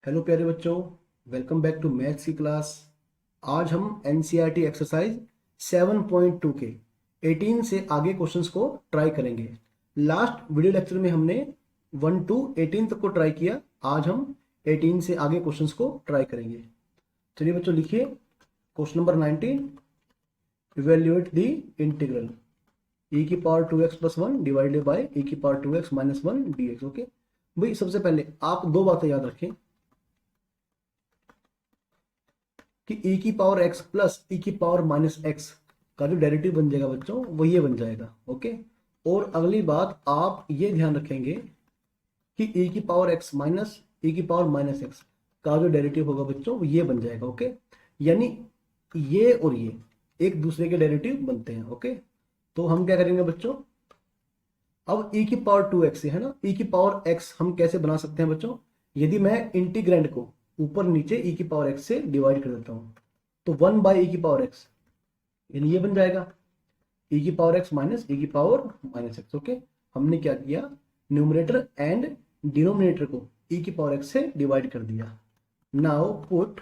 Hello प्यारे बच्चों, welcome back to maths की क्लास। आज हम एनसीईआरटी एक्सरसाइज 7.2 के 18 से आगे क्वेश्चंस को ट्राई करेंगे। लास्ट वीडियो लेक्चर में हमने 1 to 18 तक को ट्राई किया। आज हम 18 से आगे क्वेश्चंस को ट्राई करेंगे। चलिए बच्चों, लिखिए question number 19। Evaluate the integral e की power 2x plus 1 divided by e की power 2x minus 1 dx। Okay भाई, सबसे पहले आप दो बातें याद रखें कि e की पावर x प्लस e की पावर माइनस x का जो डेरिवेटिव बन जाएगा बच्चों, वो ये बन जाएगा। ओके, और अगली बात आप ये ध्यान रखेंगे कि e की पावर x माइनस e की पावर माइनस x का जो डेरिवेटिव होगा बच्चों, वो ये बन जाएगा। ओके, यानी ये और ये एक दूसरे के डेरिवेटिव बनते हैं। ओके, तो हम क्या करेंगे बच्चों, अब e की पावर 2x है ना, e की पावर x हम कैसे बना सकते हैं बच्चों, यदि मैं इंटीग्रैंड को ऊपर नीचे e की पावर x से डिवाइड कर देता हूं तो 1 बाई e की पावर x, यानी ये बन जाएगा e की पावर x माइनस e की पावर माइनस x। ओके, हमने क्या किया, न्यूमरेटर एंड डिनोमिनेटर को e की पावर x से डिवाइड कर दिया। नाउ पुट,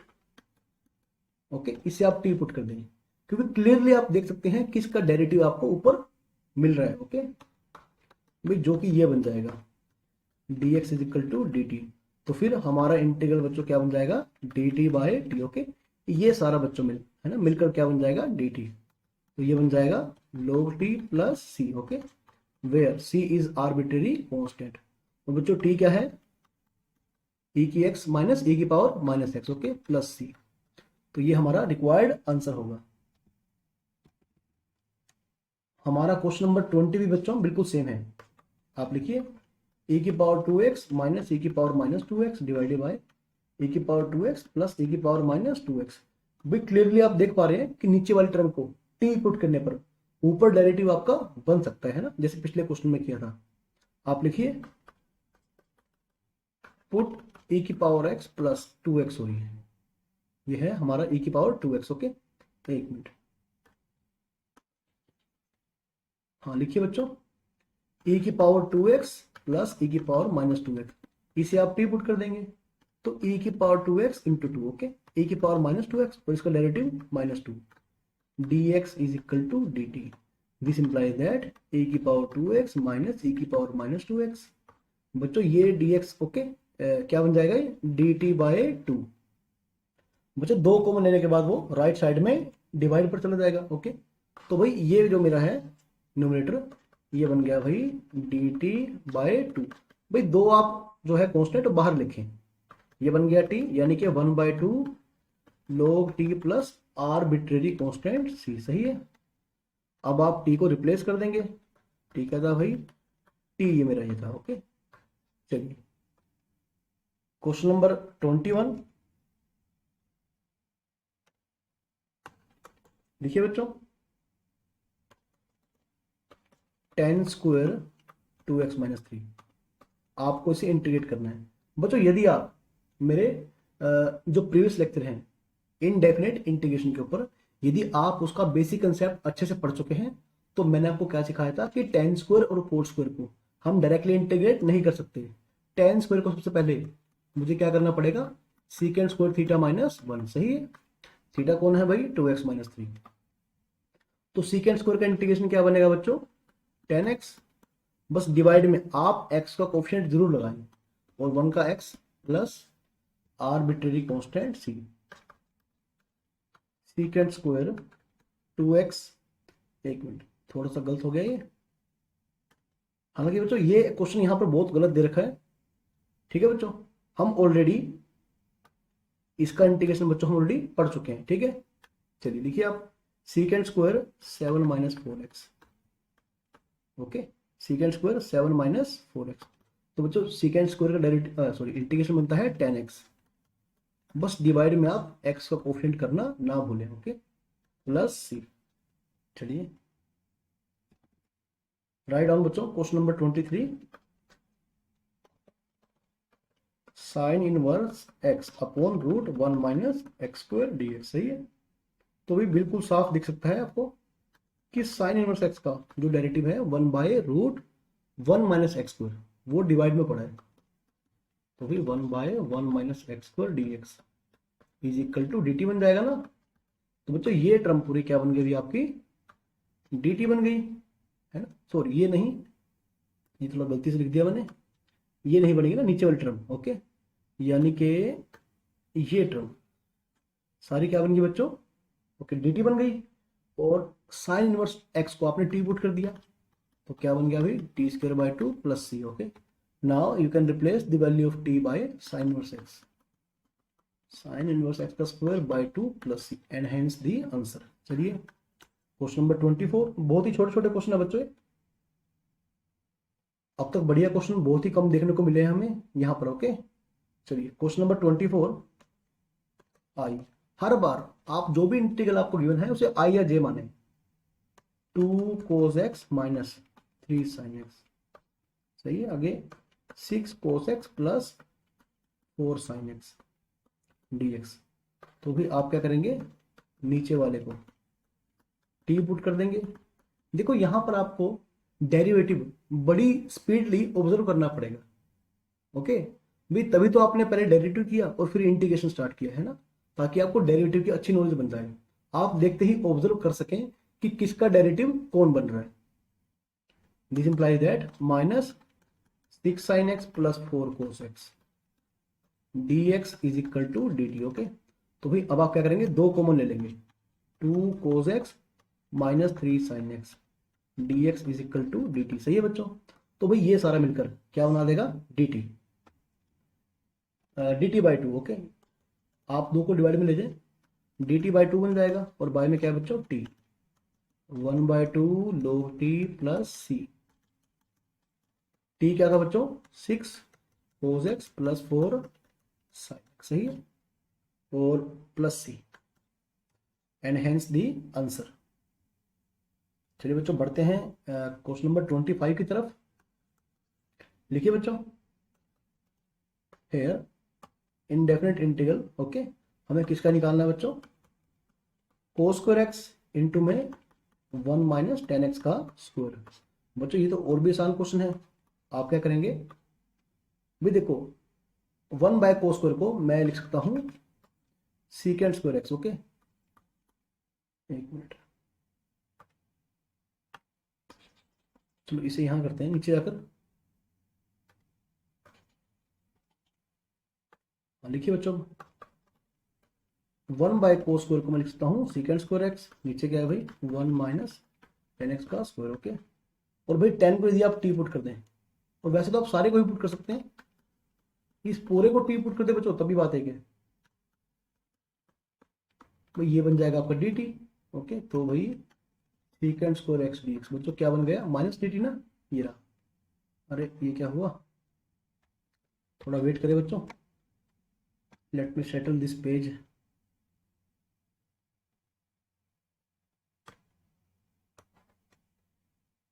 ओके, इसे आप t पुट कर देंगे क्योंकि क्लियरली आप देख सकते हैं कि इसका डेरिवेटिव आपको ऊपर मिल रहा है। ओके भाई, जो कि ये बन जाएगा dx is equal to dt। तो फिर हमारा इंटीग्रल बच्चों क्या बन जाएगा, dt बाय t। ओके, ये सारा बच्चों मिल है ना, मिलकर क्या बन जाएगा dt। तो ये बन जाएगा log t plus c। Okay, where c is arbitrary constant. तो बच्चों t क्या है, e की x माइनस e की power minus x। Okay, plus c। तो ये हमारा रिक्वायर्ड आंसर होगा। हमारा क्वेश्चन नंबर 20 भी बच्चों बिल्कुल सेम है। आप लिखिए e की पावर 2x माइनस e की power minus 2x divided by e की पावर 2x प्लस e की पावर माइनस 2x। भाई क्लियरली आप देख पा रहे हैं कि नीचे वाली टर्म को t पुट करने पर ऊपर डेरिवेटिव आपका बन सकता है ना, जैसे पिछले क्वेश्चन में किया था। आप लिखिए पुट e की पावर x प्लस 2x हो रही है, ये है हमारा e की पावर 2x। ओके, एक मिनट, हाँ लिखिए बच्चों e की पावर 2x प्लस e की पावर माइनस 2x, इसे आप t पुट कर देंगे तो e की power 2x into 2। Okay, e की पावर माइनस 2x और इसका derivative minus 2, dx is equal to dt। This implies that e की पावर 2x माइनस e की पावर माइनस 2x। बच्चों ये dx ओके क्या बन जाएगा, dt बाय 2। बच्चों दो कॉमन लेने के बाद वो राइट साइड में डिवाइड पर चला जाएगा। ओके, तो भाई ये जो मेरा है न्यूमरेटर, ये बन गया भाई dt बाय 2। भाई दो आप जो है कॉन्स्टेंट बाहर लिखें, ये बन गया t, यानी कि 1/2 log t plus arbitrary constant c। सही है, अब आप t को रिप्लेस कर देंगे। t क्या था भाई, t ये मेरा ये था। ओके, चलिए क्वेश्चन नंबर 21 देखिए बच्चों, टेन स्क्वायर 2x माइनस 3, आपको इसे इंटीग्रेट करना है। बच्चों यदि आप मेरे जो प्रीवियस लेक्चर हैं इनडेफिनेट इंटीग्रेशन के ऊपर, यदि आप उसका बेसिक कंसेप्ट अच्छे से पढ़ चुके हैं तो मैंने आपको क्या सिखाया था कि टेन स्क्वायर और फोर स्क्वायर को हम डायरेक्टली इंटीग्रेट नहीं कर सकते। टेन स्क्वायर को सबसे पहले मुझे क्या करना पड़ेगा, सीकेंड स्क्वायर थीटा माइनस 1। सही है, थीटा कौन है भाई, 2x माइनस 3। तो सीकेंड स्क्वायर का इंटीग्रेशन क्या बनेगा बच्चों, 10x, बस डिवाइड में आप x का कोफिशिएंट जरूर लगाएं और 1 का x plus arbitrary constant c। Secant square 2x, एक मिनट थोड़ा सा गलत हो गया ये, हालांकि बच्चों ये क्वेश्चन यहां पर बहुत गलत दे रखा है। ठीक है बच्चों, हम ऑलरेडी इसका इंटीग्रेशन बच्चों हम ऑलरेडी पढ़ चुके हैं। ठीक है, चलिए लिखिए आप secant square 7 minus 4x। Okay, secant square 7 minus 4x। तो बच्चों सीकेंड स्क्वायर का डायरेक्ट इंटीग्रेशन बनता है 10x, बस डिवाइड में आप x का कोफिशिएंट करना ना भूलें। Okay, plus c। चलिए राइट डाउन बच्चों question number 23, sine inverse x upon root 1 minus x square dx। सही है, तो भी बिल्कुल साफ दिख सकता है आपको कि साइन इनवर्स x का जो डेरिवेटिव है 1 by root 1 minus x square, वो डिवाइड में पड़ा है। तो भी 1/1 minus x square d x is equal to D t बन जाएगा ना। तो बच्चों ये टर्म पूरी क्या बन गई अभी आपकी, डी टी बन गई है ना। सॉरी ये नहीं, ये थोड़ा गलती से लिख दिया मैंने, ये नहीं बनेगी ना नीचे वाली टर्म, ओके। यानी कि ये टर्म सारी क्या बन गई बच्चों, ओके डी टी बन गई। और साइन इनवर्स एक्स को आपने टी पुट कर दिया, तो क्या बन गया अभी t square by 2 plus c, okay. Now you can replace the value of t by sine inverse x, sine inverse x का square by 2 plus c and hence the answer. चलिए question number 24, बहुत ही छोटे छोटे question है बच्चों। अब तक बढ़िया क्वेश्चन बहुत ही कम देखने को मिले हैं हमें यहाँ पर, ओके। चलिए क्वेश्चन नंबर 24, आई। हर बार आप जो भी इंटीग्रल आपको गिवन है उसे आई या जे माने। 2 cos x minus 3 sin x, सही है। आगे 6 cos x plus 4 sin x dx। तो भी आप क्या करेंगे, नीचे वाले को टी पुट कर देंगे। देखो यहां पर आपको डेरिवेटिव बड़ी स्पीडली ऑब्जर्व करना पड़ेगा, ओके भाई। तभी तो आपने पहले डेरिवेटिव किया और फिर इंटीग्रेशन स्टार्ट किया है ना, ताकि आपको डेरिवेटिव की अच्छी नॉलेज बन जाए, आप देखते ही ऑब्जर्व कर सकें कि किसका डेरिवेटिव कौन बन रहा है। This implies that minus 6 sin x plus 4 cos x dx is equal to dt, okay. तो भाई अब आप क्या करेंगे, दो कॉमन ले लेंगे, 2 cos x minus 3 sin x dx is equal to dt, सही है बच्चों। तो भाई ये सारा मिलकर क्या बना देगा, dt, dt बाई 2, ओके। आप दो को डिवाइड में ले जाए, dt बाई 2 बन जाएगा, और बाय में क्या है बच्चों, t, 1/2 log t plus c. t क्या था बच्चों, 6 cos x plus 4 sin x, सही है, और plus c and hence the answer. चलिए बच्चों बढ़ते हैं क्वेश्चन नंबर 25 की तरफ। लिखिए बच्चों, हेयर इनडेफिनेट इंटीग्रल, ओके। हमें किसका निकालना है बच्चों, cos स्क्वायर एक्स इंटू में 1 माइनस 10x का स्क्वायर। बच्चों ये तो और भी आसान क्वेश्चन है। आप क्या करेंगे भी, देखो 1 बाय कोस स्क्वायर को मैं लिख सकता हूं सीकेंड स्क्वायर एक्स, ओके। एक मिनट, चलो इसे यहां करते हैं नीचे जाकर। लिखिए बच्चों, 1 बाय कोस स्क्वायर को मैं लिख सकता हूँ सीकेंड स्क्वायर एक्स, नीचे क्या है भाई 1 माइनस 10x का स्क्वायर, ओके। और भाई 10 को यदि आप टी पुट कर दें, और वैसे तो आप सारे को ही पुट कर सकते हैं, इस पूरे को टी पुट कर दे बच्चों तभी बात है क्या, भाई ये बन जाएगा आपका डी टी, ओके। तो भाई secant square x d x बच्चों क्या बन गया, माइनस डी टी ना, ये रहा। अरे ये क्या हुआ, थोड़ा वेट करें बच्चों, let me settle this page.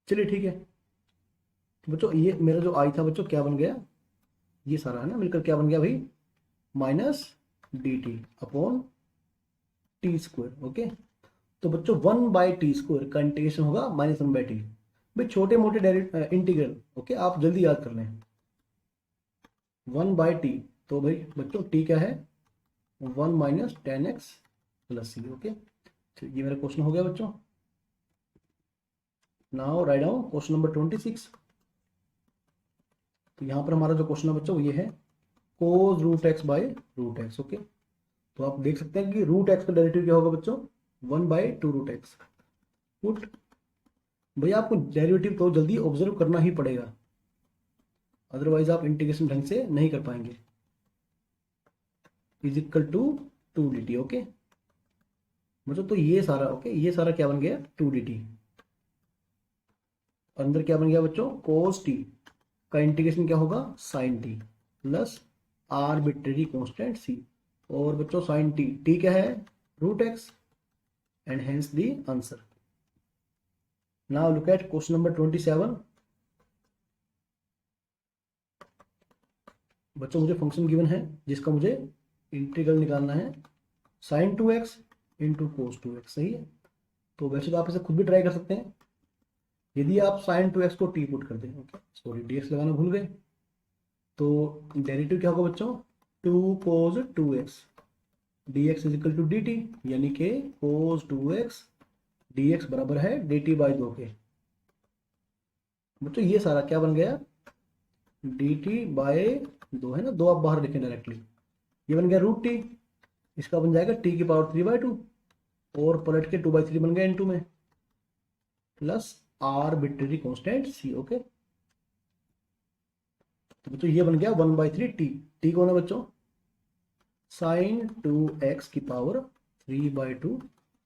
चलिए ठीक है, तो बच्चों ये मेरा जो आई था बच्चों क्या बन गया, ये सारा है ना मिलकर क्या बन गया भाई, minus D T upon T square, okay. तो बच्चों 1 बाई टी स्क्वायर का इंटीग्रेशन होगा -1/t। भाई छोटे मोटे इंटीग्रल, ओके, आप जल्दी याद कर लें। 1 बाई टी, तो भाई बच्चों टी क्या है, 1 minus 10x plus c, okay. तो ये मेरा क्वेश्चन हो गया बच्चों। Now right down question number 26। तो यहाँ पर हमारा जो क्वेश्चन है बच्चों ये है cos root x by root x, okay. तो आप देख सकते हैं कि रूट एक्स का डेरिवेटिव क्या होगा बच्चों, 1/2 रूट एक्स। पुट भैया आपको डेरिवेटिव तो जल्दी ऑब्जर्व करना ही पड़ेगा, अदरवाइज आप इंटीग्रेशन ढंग से नहीं कर पाएंगे। इज इक्वल टू 2dt, ओके। मतलब तो ये सारा, ओके, ये सारा क्या बन गया 2dt। अंदर क्या बन गया बच्चों, cos t का इंटीग्रेशन क्या होगा sin t plus arbitrary constant c। और बच्चों sin t क्या है root x and hence the answer. Now look at question number 27। बच्चों मुझे फंक्शन गिवन है जिसका मुझे इंटीग्रल निकालना है sin 2x into cos 2x, सही है। तो वैसे तो आप इसे खुद भी ट्राई कर सकते हैं, यदि आप sin 2x को t पुट कर दें, ओके। सॉरी dx लगाना भूल गए, तो डेरिवेटिव क्या होगा बच्चों, 2 cos 2x dx is equal to dt, यानी कि cos 2x dx बराबर है dt बाई 2 के। बच्चों ये सारा क्या बन गया, dt बाय 2 है ना, 2 आप बाहर लिखें डायरेक्टली, ये बन गया रूट टी, इसका बन जाएगा t की पावर 3/2 और पलट के 2/3 बन गया इनटू में plus arbitrary constant c। Okay, तो बच्चों ये बन गया 1/3 टी। टी कौन है बच्चों, साइन 2x की power 3/2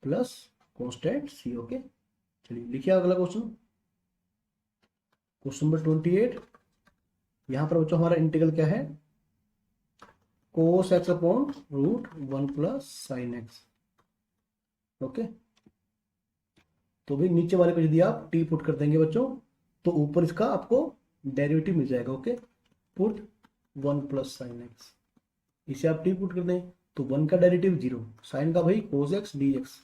plus constant c। Okay, चलिए लिखिए अगला क्वेश्चन, क्वेश्चन नंबर 28। यहां पर बच्चों हमारा इंटीग्रल क्या है, cos x upon root 1 plus sine x. Okay, तो भाई नीचे वाले को यदि आप t पुट कर देंगे बच्चों तो ऊपर इसका आपको डेरिवेटिव मिल जाएगा। Okay, put 1 plus sine x, इसे आप t पुट कर दें तो 1 का डेरिवेटिव 0, साइन का भाई cos x dx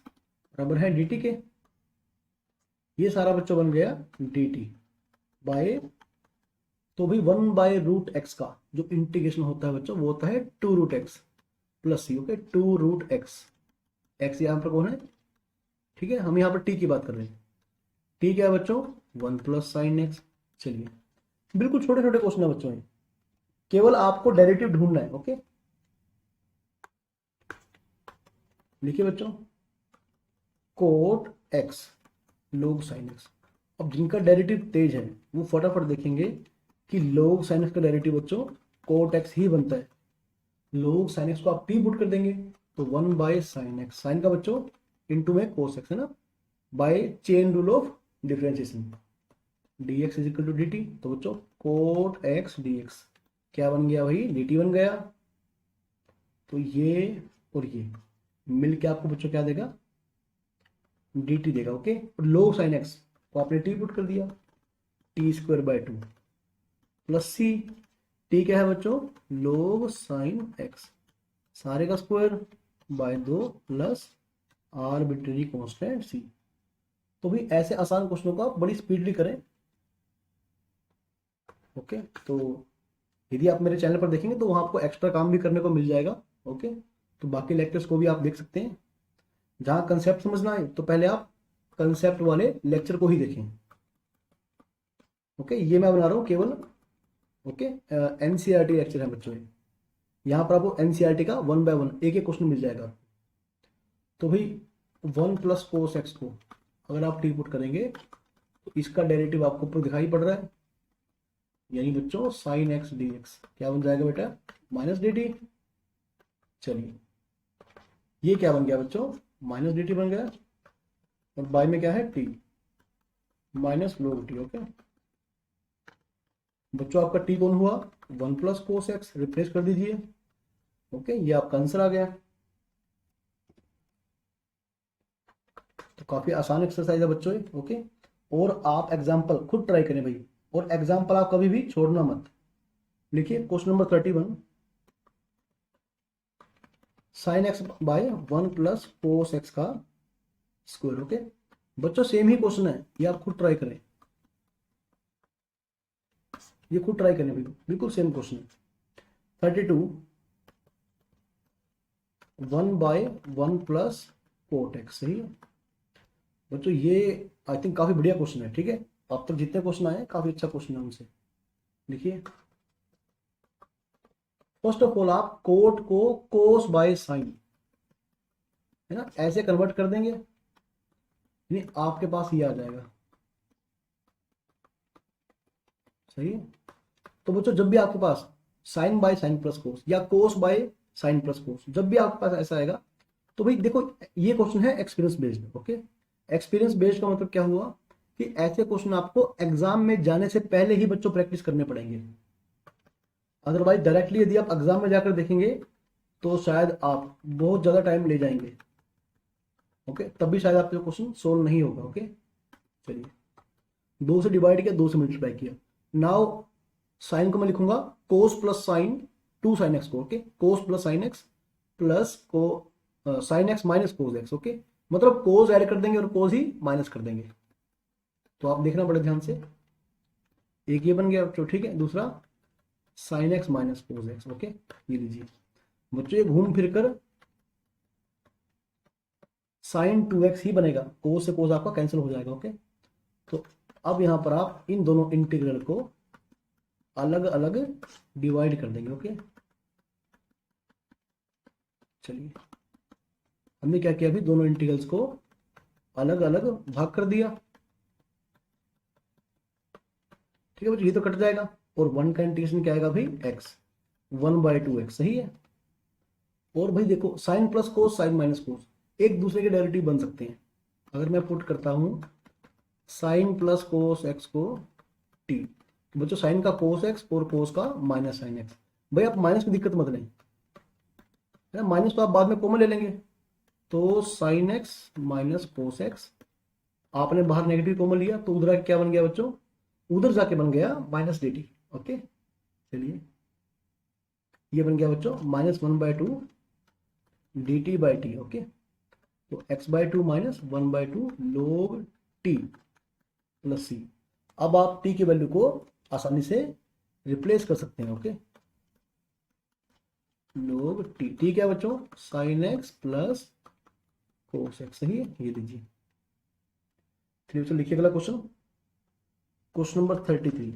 बराबर है dt के। ये सारा बच्चों बन गया dt बाय, तो भाई 1/√x का जो इंटीग्रेशन होता है बच्चों वो होता है 2√x plus c। Okay, 2√x, x यहाँ पर कौन है, ठीक है, हम यहाँ पर t की बात कर रहे हैं। t क्या है बच्चों, 1 प्लस साइन एक्स। चलिए बिल्कुल छोटे छोटे क्वेश्चन है बच्चों, केवल आपको डेरिवेटिव ढूंढना है। ओके, लिखिए बच्चों, cot x log sine x. अब जिनका डेरिवेटिव तेज है वो फटाफट देखेंगे कि log साइन एक्स का डेरिवेटिव बच्चों कोट x ही बनता है। log साइन एक्स को आप t पुट कर देंगे तो 1 बाय साइन एक्स, साइन का बच्चों इंटू में कोस एक्स है ना, by chain rule of differentiation dx is equal to dt। तो बच्चों कोट x dx क्या बन गया भाई, dt बन गया। तो ये और ये मिल के आपको बच्चों क्या देगा, dt देगा। ओके, और log साइन एक्स को आपने t पुट कर दिया, t²/2 प्लस c, t क्या है बच्चों, log साइन एक्स सारे का square by 2 plus arbitrary constant c। तो भी ऐसे आसान क्वेश्चनों को आप बड़ी स्पीडली करें। ओके, तो यदि आप मेरे चैनल पर देखेंगे तो वहां आपको एक्स्ट्रा काम भी करने को मिल जाएगा। ओके, तो बाकी लेक्चर्स को भी आप देख सकते हैं। जहां कंसेप्ट समझना है तो पहले आप कंसेप्ट वाले लेक्चर को ही देखें। ओके, ये मैं बना रहा हूँ केवल ओके एनसीईआरटी लेक्चर है बच्चों, यहाँ पर आपको एनसीईआरटी का 1 बाय 1 एक एक क्वेश्चन मिल जाएगा। तो भाई 1 प्लस कोस एक्स को अगर आप टी पुट करेंगे तो इसका डेरिवेटिव आपको ऊपर दिखाई पड़ रहा है, यानी बच्चों साइन एक्स डी एक्स क्या बन जाएगा बेटा, माइनस डी टी। चलिए ये क्या बन गया बच्चों, माइनस डी टी बन गया, और बाय में क्या है टी माइनस लोग टी। ओके बच्चों आपका टी कौन हुआ, 1 प्लस कोस एक्स, रिप्लेस कर दीजिए। ओके, ये आपका आंसर आ गया। तो काफी आसान एक्सरसाइज है बच्चों। ओके, और आप एग्जाम्पल खुद ट्राई करें भाई, और एग्जाम्पल आप कभी भी छोड़ना मत। लिखिए question number 31, sine x by 1 plus cos x का स्क्वायर। ओके बच्चों सेम ही क्वेश्चन है, ये आप खुद ट्राई करें, ये खुद ट्राई करें भाई, बिल्कुल सेम क्वेश्चन है। 32 1 बाय 1 प्लस कोट एक्स, सही है बच्चों, ये आई थिंक काफी बढ़िया क्वेश्चन है। ठीक है, अब तक जितने क्वेश्चन आए काफी अच्छा क्वेश्चन है उनसे। लिखिए फर्स्ट ऑफ ऑल आप कोट को कोस बाय साइन है ना ऐसे कन्वर्ट कर देंगे, यानी आपके पास ये आ जाएगा। सही है, तो बच्चों जब भी आपके पास sine by sine plus cos या cos by sine plus cos, जब भी आपके पास ऐसा आएगा तो भाई देखो ये क्वेश्चन है experience based. Okay, experience based का मतलब क्या हुआ कि ऐसे क्वेश्चन आपको एग्जाम में जाने से पहले ही बच्चों प्रैक्टिस करने पड़ेंगे। अदरवाइज डायरेक्टली यदि आप एग्जाम में जाकर देखेंगे तो शायद आप बहुत ज्यादा टाइम ले जाएंगे। ओके, तब भी शायद आपका क्वेश्चन सोल्व नहीं होगा। ओके, चलिए 2 से डिवाइड किया, 2 से मल्टीप्लाई किया। नाउ साइन को मैं लिखूंगा कोस प्लस साइन 2 साइन एक्स को। ओके, कोस प्लस साइन एक्स प्लस को sign x minus cos x. Okay, मतलब कोस ऐड कर देंगे और कोस ही माइनस कर देंगे। तो आप देखना पड़े ध्यान से, एक ये बन गया बच्चों। ठीक है, दूसरा sign x minus cos x. Okay, ये लीजिए बच्चों, ये घूम फिर कर साइन 2x ही बनेगा, कोस से कोस आपका कैंसिल हो जाएगा। ओके, तो अब यहाँ पर आप इन दोनों इंटीग्रल को अलग अलग डिवाइड कर देंगे। ओके, चलिए हमने क्या किया, अभी दोनों इंटीग्रल्स को अलग अलग भाग कर दिया। ठीक है बच्चों, ये तो कट जाएगा और वन का इंटीग्रेशन क्या आएगा भाई, एक्स, 1/2x सही है। और भाई देखो, sine plus cos sine minus cos एक दूसरे के डेरिवेटिव बन सकते हैं। अगर मैं पुट करता हूं साइन प्लस कोस एक्स को टी, तो बच्चों साइन का कोस एक्स और कोस का माइनस साइन एक्स। भाई आप माइनस की दिक्कत मत लें, है ना, माइनस तो आप बाद में कॉमन ले लेंगे। तो sign x minus cos x, आपने बाहर नेगेटिव कॉमन लिया तो उधर क्या बन गया बच्चों, उधर जाके बन गया माइनस डी टी। ओके, चलिए ये बन गया बच्चों -1/2 D T by T. Okay, तो x/2 -1/2 log t प्लस सी। अब आप t की वैल्यू को आसानी से रिप्लेस कर सकते हैं। ओके, log t क्या बच्चों, sign x plus cos x सही है, ये लीजिए। फिर बच्चों लिखिए अगला क्वेश्चन, क्वेश्चन नंबर 33।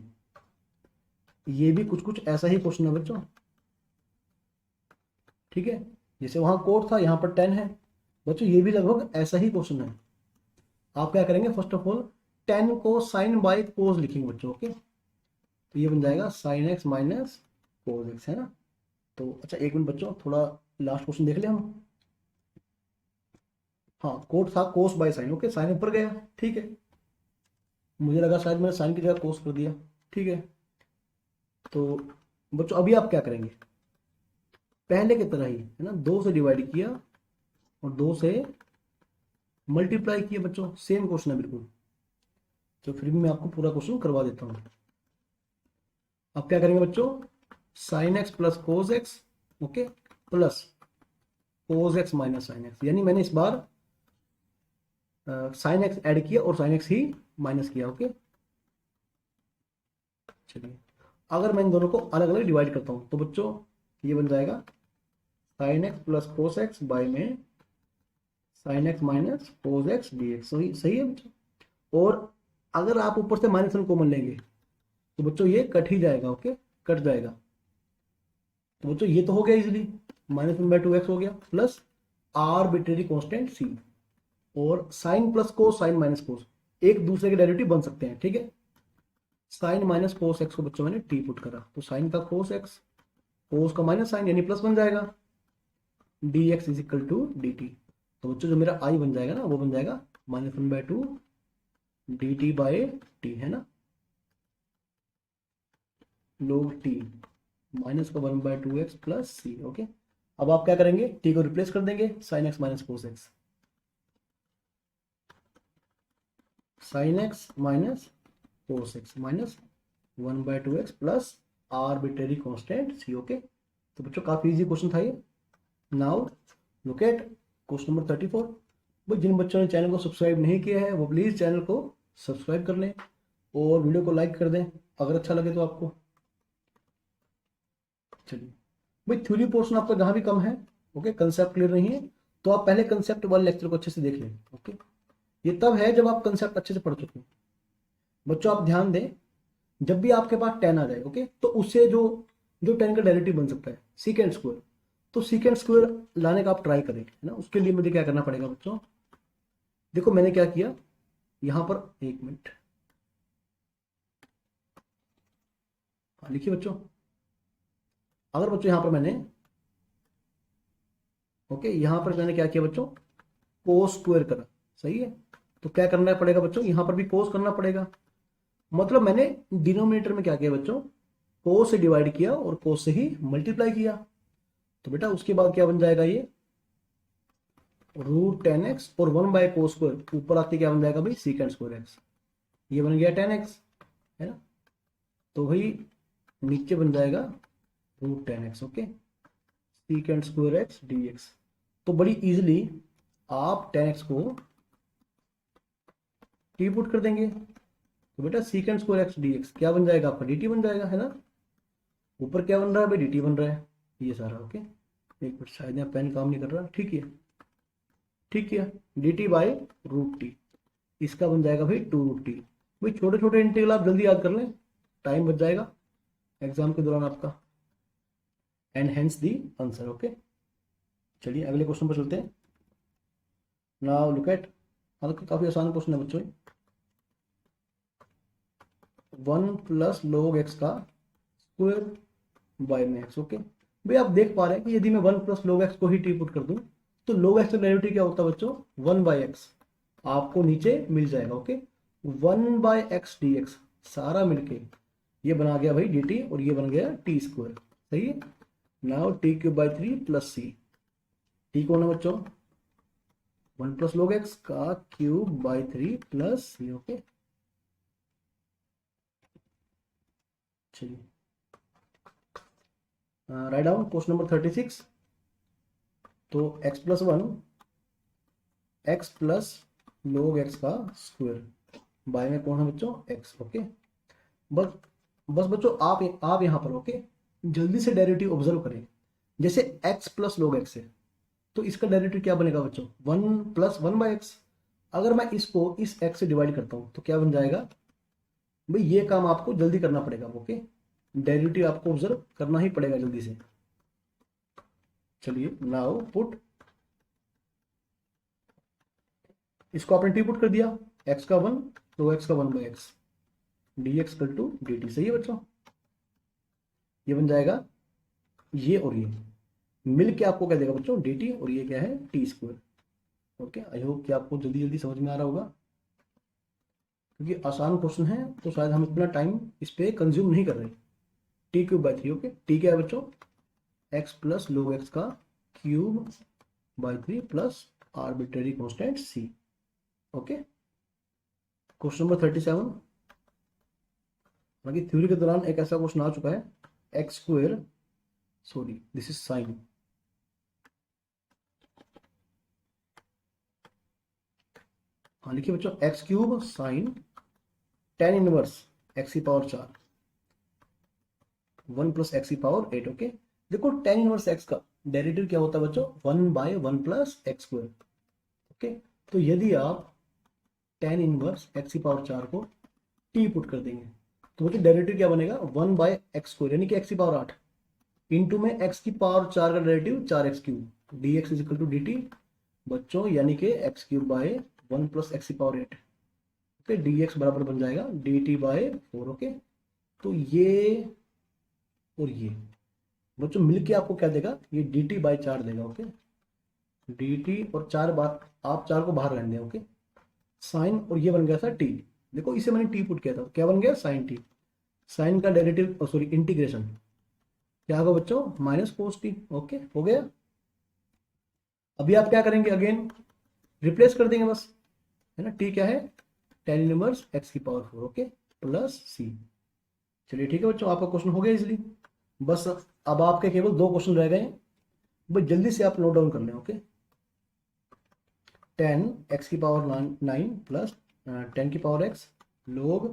ये भी कुछ कुछ ऐसा ही क्वेश्चन है बच्चों। ठीक है, जैसे वहां कोट था, यहाँ पर 10 है बच्चों, ये भी लगभग ऐसा ही क्वेश्चन है। आप क्या करेंगे, फर्स्ट ऑफ ऑल 10 को साइन बाय कोस लिखेंगे बच्चों। ओके, तो ये बन जाएगा sine x minus cos x, है ना। तो अच्छा एक मिनट बच्चों, थोड़ा लास्ट क्वेश्चन देख ले हम। हाँ, कोट था कोस बाय साइन। ओके, साइन ऊपर गया, ठीक है, मुझे लगा शायद मैंने साइन की जगह कोस कर दिया। ठीक है, तो बच्चों अभी आप क्या करेंगे, पहले की तरह ही है ना, 2 से डिवाइड किया और 2 से मल्टीप्लाई किया बच्चों, सेम क्वेश्चन है बिल्कुल। तो फिर भी मैं आपको पूरा क्वेश्चन करवा देता हूँ। अब क्या करेंगे बच्चों, sign x plus cos x, okay, plus cos x minus sine x, यानी मैंने इस बार साइन एक्स ऐड किया और साइन एक्स ही माइनस किया। ओके, चलिए अगर मैं इन दोनों को अलग अलग डिवाइड करता हूं तो बच्चों ये बन जाएगा sine x plus cos x by में sine x minus cos x d x. सही सही है बच्चों। और अगर आप ऊपर से माइनस वन कॉमन लेंगे तो बच्चों ये कट ही जाएगा। ओके, कट जाएगा। तो बच्चों ये तो हो गया इजिली, -1/2x हो गया, प्लस आर्बिट्रेरी कांस्टेंट c। और sine plus cos sine minus cos एक दूसरे के डेरिवेटिव बन सकते हैं। ठीक है, साइन माइनस कोस एक्स को बच्चों मैंने टी पुट करा, तो साइन का कोस एक्स, कोस का माइनस साइन यानी प्लस बन जाएगा, d x is equal to D t. तो बच्चों जो मेरा आई बन जाएगा ना, वो बन जाएगा -1/2 डी टी बाई टी, है ना, log टी माइनस का 1/2x प्लस सी। ओके, अब आप क्या करेंगे, टी को रिप्लेस कर देंगे, sine x minus cos x, sine x minus cos x minus 1/2x plus arbitrary constant c. Okay, तो बच्चों काफी इजी क्वेश्चन था ये। Now look at question number 34। भाई जिन बच्चों ने चैनल को सब्सक्राइब नहीं किया है वो प्लीज चैनल को सब्सक्राइब कर लें और वीडियो को लाइक कर दें अगर अच्छा लगे तो आपको। चलिए भाई, थ्योरी पोर्शन आपका जहां भी कम है, ओके, कंसेप्ट क्लियर नहीं है, तो आप पहले कंसेप्ट वाले लेक्चर को अच्छे से देख लें। ओके, ये तब है जब आप कंसेप्ट अच्छे से पढ़ चुके हैं। बच्चों आप ध्यान दें, जब भी आपके पास 10 आ जाए, ओके, तो उससे जो जो 10 का डेरिवेटिव बन सकता है सीकेंड स्क्वायर, तो सीकेंड स्क्वायर लाने का आप ट्राई करें, है ना। उसके लिए मुझे क्या करना पड़ेगा बच्चों, देखो मैंने क्या किया यहां पर, एक मिनट, लिखिए बच्चों। अगर बच्चों यहां पर मैंने, ओके, यहां पर मैंने क्या किया बच्चों, कोस स्क्वायर करा, सही है, तो क्या करना पड़ेगा बच्चों, यहां पर भी कोस करना पड़ेगा। मतलब मैंने डिनोमिनेटर में क्या किया बच्चों, कोस से डिवाइड किया और कोस से ही मल्टीप्लाई किया। तो बेटा उसके बाद क्या बन जाएगा, ये √10x और 1/कोस स्क्वायर ऊपर आके क्या बन जाएगा भाई, सीकेंड स्क्वायर एक्स, ये बन गया 10x, है ना। तो भाई नीचे बन जाएगा √10x, okay, secant square x d x. तो बड़ी इजिली आप 10x को टी पुट कर देंगे, तो बेटा secant square x d x क्या बन जाएगा आपका, dt बन जाएगा, है ना। ऊपर क्या बन रहा है भाई, dt बन रहा है ये सारा। ओके, एक मिनट, शायद यहाँ पेन काम नहीं कर रहा। ठीक है, ठीक है, dt बाई रूट टी, इसका बन जाएगा भाई 2√t। भाई छोटे छोटे इंटीग्रल आप जल्दी याद कर लें, टाइम बच जाएगा एग्जाम के दौरान आपका, and hence the answer. Okay, चलिए अगले क्वेश्चन पर चलते हैं। नाउ लुक एट, हालांकि काफी आसान क्वेश्चन है बच्चों। 1 प्लस log x का स्क्वायर बाय में x। ओके भाई, आप देख पा रहे हैं कि यदि मैं 1 प्लस log x को ही टी पुट कर दूं तो log x का डेरिवेटिव क्या होता है बच्चों, 1 बाय एक्स आपको नीचे मिल जाएगा। Okay, 1 by x d x सारा मिलके ये बना गया भाई dt, और ये बन गया टी स्क्वायर। सही है। Now t cube by 3 plus c, t कौन है बच्चों, 1 प्लस log x का cube by 3 plus c. Okay, चलिए राइट डाउन क्वेश्चन नंबर 36। तो x plus 1 x plus log x का स्क्वायर बाय में कौन है बच्चों, x। ओके, बस बस बच्चों आप यहाँ पर ओके जल्दी से डेरिवेटिव ऑब्जर्व करें। जैसे x प्लस log x है तो इसका डेरिवेटिव क्या बनेगा बच्चों, 1 प्लस 1 बाय एक्स। अगर मैं इसको इस x से डिवाइड करता हूं तो क्या बन जाएगा भाई, ये काम आपको जल्दी करना पड़ेगा। ओके, डेरिवेटिव आपको ऑब्जर्व करना ही पड़ेगा जल्दी से। चलिए नाउ पुट, इसको आपने टी पुट कर दिया, x का 1 तो x का 1 बाई एक्स डी एक्स कल टू डी टी। सही है बच्चों, ये बन जाएगा ये और ये मिल के आपको क्या देगा बच्चों, डी टी, और ये क्या है T square. Okay, I hope कि आपको जल्दी जल्दी समझ में आ रहा होगा, क्योंकि आसान क्वेश्चन है तो शायद हम इतना टाइम इस पे कंज्यूम नहीं कर रहे। T cube by 3। Okay, T क्या है बच्चों, x प्लस log x का cube by 3 plus arbitrary constant c। Okay, question number 37। बाकी थ्योरी के दौरान एक ऐसा क्वेश्चन आ चुका है, x square, sorry this is sine, हाँ लिखिए बच्चों, x cube sine tan inverse x की पावर 4 1 प्लस एक्स की पावर 8। ओके, देखो टेन इनवर्स एक्स का डेरिवेटिव क्या होता है बच्चों, 1 by 1 plus x square. Okay, तो यदि आप टेन इनवर्स एक्स की पावर 4 को टी पुट कर देंगे तो बच्चों डेरिवेटिव क्या बनेगा, 1 बाय एक्स स्क्वायर यानी कि एक्स की पावर 8 इंटू में एक्स की पावर 4 का derivative 4x cube D x is equal to D T बच्चों, यानी कि X cube by 1 plus x की पावर 8। ओके, डी एक्स बराबर बन जाएगा डी टी बाय 4। ओके, तो ये और ये बच्चों मिलके आपको क्या देगा, ये डी टी बाई 4 देगा। ओके, डी टी और 4 बार आप 4 को बाहर रहने दें। ओके, साइन, और ये बन गया था टी, देखो इसे मैंने टी पुट किया था, क्या बन गया साइन टी। साइन का डेरिवेटिव सॉरी इंटीग्रेशन क्या होगा बच्चों, माइनस कोस टी। ओके, हो गया। अभी आप क्या करेंगे, अगेन रिप्लेस कर देंगे बस, है ना। टी क्या है, टेन इनवर्स एक्स की पावर 4। ओके, प्लस सी। चलिए ठीक है बच्चों, आपका क्वेश्चन हो गया इजली। बस अब आपके केवल 2 क्वेश्चन रह गए, बस जल्दी से आप नोट डाउन कर लें। ओके, 10 एक्स की पावर 9 प्लस 10 की पावर एक्स लोग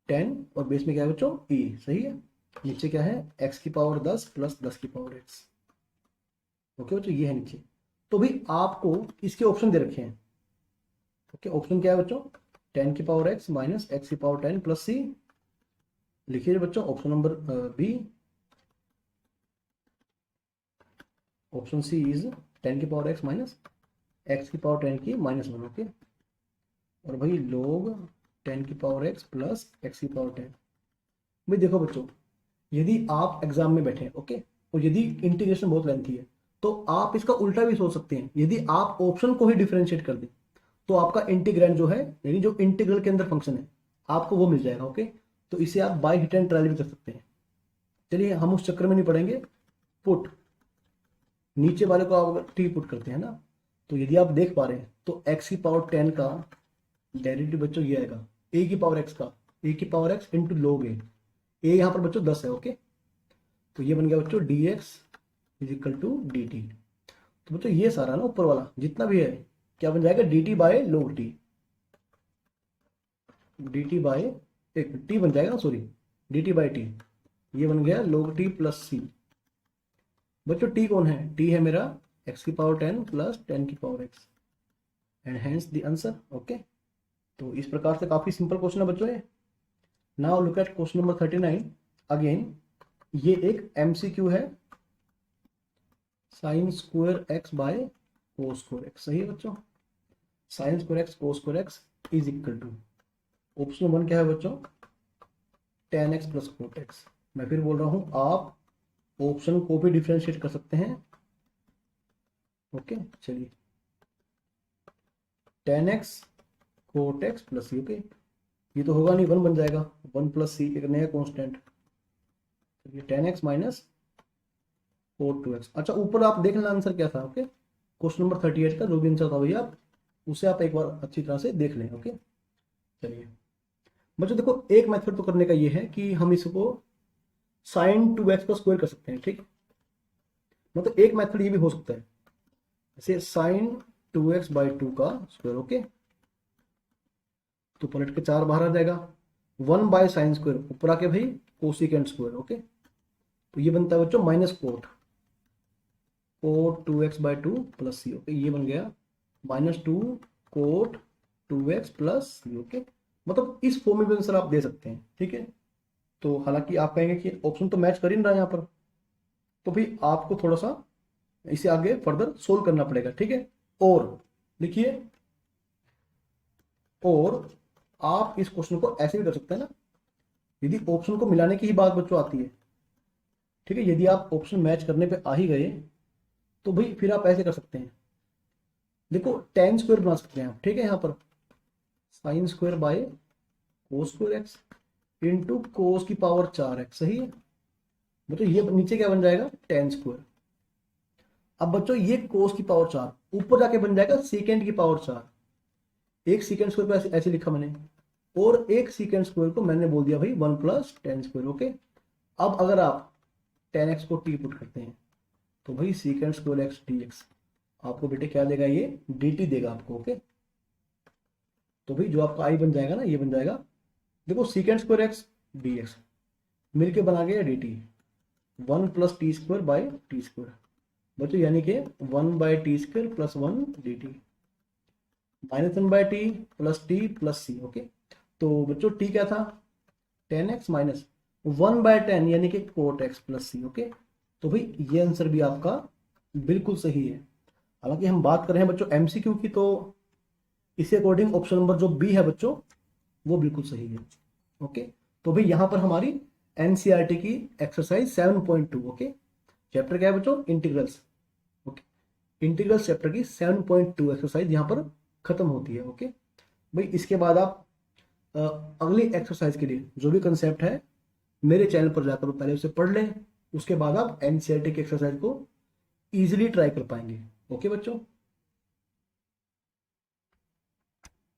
10 और बेस में क्या है बच्चों e। सही है, नीचे क्या है x की पावर 10 प्लस 10 की पावर x। ओके बच्चों, ये है नीचे। तो भी आपको इसके ऑप्शन दे रखे हैं। ओके, ऑप्शन क्या है बच्चों, 10 की पावर x माइनस एक्स की पावर 10 प्लस c। लिखिए बच्चों option number B, option C is 10 की पावर x माइनस एक्स की पावर 10 की माइनस 1। ओके, और भाई लोग 10 की पावर x प्लस एक्स की पावर 10। भाई देखो बच्चों, यदि आप एग्जाम में बैठे, ओके, और यदि इंटीग्रेशन बहुत लेंथी है तो आप इसका उल्टा भी सोच सकते हैं। यदि आप ऑप्शन को ही डिफरेंशिएट कर दें तो आपका इंटीग्रैंड जो है, यानी जो इंटीग्रल के अंदर फंक्शन है, आपको वो मिल जाएगा। ओके, तो इसे आप बाय हिट एंड ट्रायल भी कर सकते हैं। चलिए हम उस चक्कर में नहीं पड़ेंगे। पुट, नीचे वाले को आप टी पुट करते हैं ना, तो यदि आप देख पा रहे हैं तो एक्स की पावर 10 का डेरिवेटिव बच्चों ये आएगा ए की पावर एक्स का, ए की पावर एक्स इंटू लोग ए यहाँ पर बच्चों 10 है। ओके, तो ये बन गया बच्चों d x is equal to D t. तो बच्चों ये सारा ना ऊपर वाला जितना भी है क्या बन जाएगा, d t by log t, d t by एक टी बन जाएगा, sorry d t by t. ये बन गया log t प्लस सी। बच्चों t कौन है? t है मेरा x की पावर 10 प्लस 10 की power x and hence the answer. Okay, तो इस प्रकार से काफी सिंपल क्वेश्चन है बच्चों ये। Now look at question number 39 again. ये एक एमसीक्यू है, sine square x by cos square x. सही है बच्चों, sine square x cos square x is equal to, option 1 क्या है बच्चों? tan x plus cot x. मैं फिर बोल रहा हूं, आप ऑप्शन को भी डिफरेंशिएट कर सकते हैं। ओके चलिए, tan x cot x plus c. Okay, ये तो होगा नहीं, 1 बन जाएगा, 1 प्लस सी एक नया कॉन्स्टेंट, चलिए tan x minus cot 2x। अच्छा, ऊपर आप देख लेना आंसर क्या था। ओके, क्वेश्चन नंबर 38 का जो भी आंसर था भैया आप उसे आप एक बार अच्छी तरह से देख लें। ओके चलिए बच्चों, देखो एक मेथड तो करने का ये है कि हम इसको साइन 2x का स्क्वायर कर सकते हैं। ठीक, मतलब एक मेथड ये भी हो सकता है, जैसे साइन 2x बाई 2 का स्क्वायर। ओके, तो पलट के 4 बाहर आ जाएगा, 1 बाय साइन स्क्वायर ऊपर आके भाई कोसिकेंट स्क्वायर। ओके, तो ये बनता है बच्चों minus cot 2x by 2 plus c. Okay, ये बन गया -2 coat 2x plus c. Okay, मतलब इस फॉर्म में भी आंसर आप दे सकते हैं। ठीक है, तो हालांकि आप कहेंगे कि ऑप्शन तो मैच कर ही नहीं रहा यहाँ पर, तो भाई आपको थोड़ा सा इसे आगे फर्दर सोल्व करना पड़ेगा। ठीक है, और देखिए, और आप इस क्वेश्चन को ऐसे भी कर सकते हैं ना, यदि ऑप्शन को मिलाने की ही बात बच्चों आती है। ठीक है, यदि आप ऑप्शन मैच करने पे आ ही गए तो भाई फिर आप ऐसे कर सकते हैं, देखो tan स्क्वायर बना सकते हैं आप। ठीक है, यहाँ पर sine square by cos square x into cos की पावर 4x। सही है बच्चों, ये नीचे क्या बन जाएगा? tan square. अब बच्चों ये कोस की पावर 4 ऊपर जाके बन जाएगा सेकेंड की पावर 4। एक सेकेंड स्क्वायर को ऐसे लिखा मैंने, और एक सेकेंड स्क्वायर को मैंने बोल दिया भाई 1 प्लस tan स्क्वायर। ओके, अब अगर आप tan x को t पुट करते हैं तो भाई सेकेंड स्क्वायर x dx आपको बेटे क्या देगा? ये dt देगा आपको। ओके, तो भाई जो आपका i बन जाएगा ना, ये बन जाएगा, देखो सेकेंड स्क्वायर x dx मिलके बना गया dt, 1 plus t square by t square बच्चों, यानी कि 1 by t square plus 1 dt -1 by t plus t plus c. Okay, तो बच्चों टी क्या था? tan x माइनस 1 बाय 10 यानी कि coat x plus c. Okay, तो भाई ये आंसर भी आपका बिल्कुल सही है। हालांकि हम बात कर रहे हैं बच्चों एमसीक्यू की, तो इसी अकॉर्डिंग ऑप्शन नंबर जो बी है बच्चों वो बिल्कुल सही है। ओके, तो भाई यहाँ पर हमारी एनसीईआरटी की एक्सरसाइज 7.2। ओके, चैप्टर क्या है बच्चों? इंटीग्रल्स। ओके, इंटीग्रल्स चैप्टर की 7.2 एक्सरसाइज यहाँ पर खत्म होती है। ओके भाई, इसके बाद आप अगली एक्सरसाइज के लिए जो भी कंसेप्ट है मेरे चैनल पर जाकर पहले उसे पढ़ लें, उसके बाद आप एनसीईआरटी की एक्सरसाइज को इजीली ट्राई कर पाएंगे। ओके बच्चों।